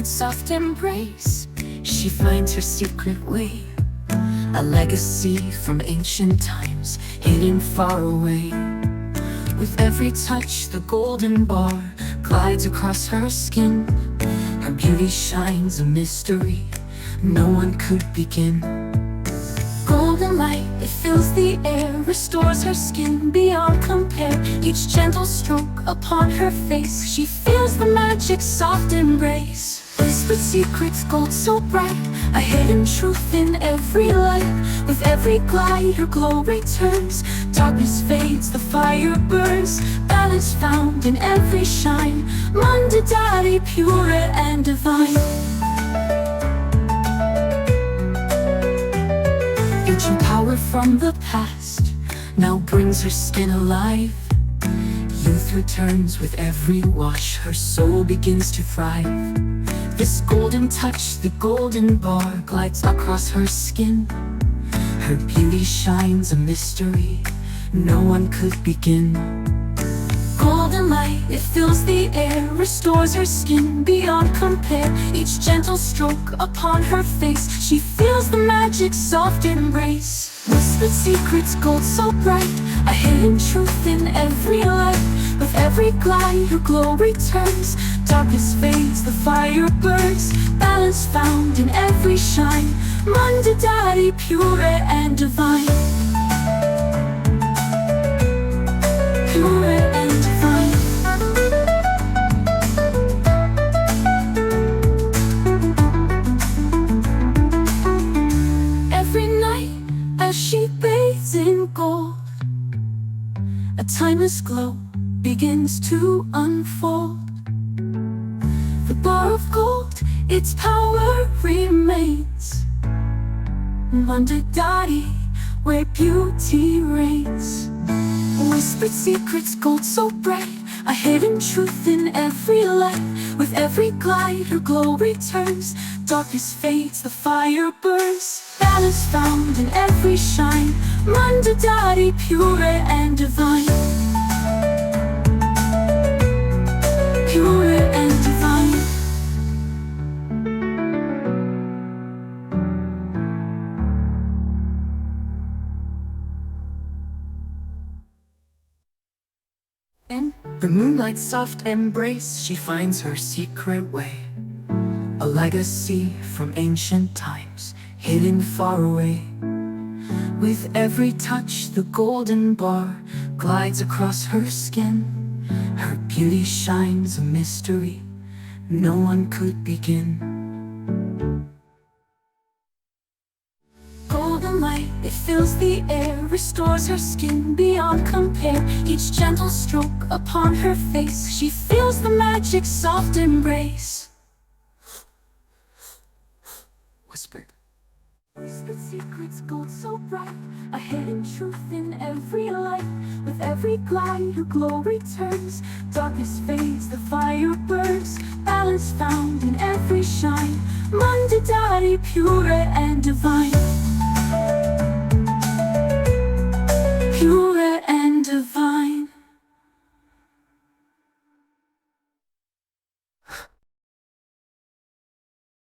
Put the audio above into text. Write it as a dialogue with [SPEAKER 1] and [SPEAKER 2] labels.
[SPEAKER 1] soft embrace, she finds her secret way. A legacy from ancient times, hidden far away. With every touch, the golden bar glides across her skin. Her beauty shines a mystery no one could begin. Golden light, it fills the air, restores her skin beyond compare. Each gentle stroke upon her face, she feels the magic soft embrace. Whispered secrets, gold so bright, a hidden truth in every light. With every glide, her glow returns. Darkness fades, the fire burns. Balance found in every shine. Mondodari, pure and divine. Ancient power from the past now brings her skin alive. Youth returns with every wash, her soul begins to thrive. This golden touch, the golden bar glides across her skin. Her beauty shines a mystery no one could begin. Golden light, it fills the air, restores her skin beyond compare. Each gentle stroke upon her face, she feels the magic soft embrace. Whispered secrets, gold so bright, a hidden truth in every light. With every glide, her glow returns. Darkness fades, the fire burns. Balance found in every shine. Mondodari, pure and divine. Pure and divine. Every night as she bathes in gold, a timeless glow begins to unfold. The bar of gold, its power remains. Mondodari, where beauty reigns. Whispered secrets, gold so bright, a hidden truth in every light. With every glide, her glow returns. Darkness fades, the fire burns. Balance found in every shine. Mondodari, pure and divine. Pure and divine. In the moonlight's soft embrace, she finds her secret way. A legacy from ancient times, hidden far away. With every touch, the golden bar glides across her skin. Her beauty shines a mystery no one could begin. Golden light, it fills the air, restores her skin beyond compare. Each gentle stroke upon her face, she feels the magic soft embrace. Whispered. Whispered secrets, gold so bright, a hidden truth in every light. With every glide, her glow returns. Darkness fades, the fire burns. Balance found in every shine. Mondodari, pure and divine.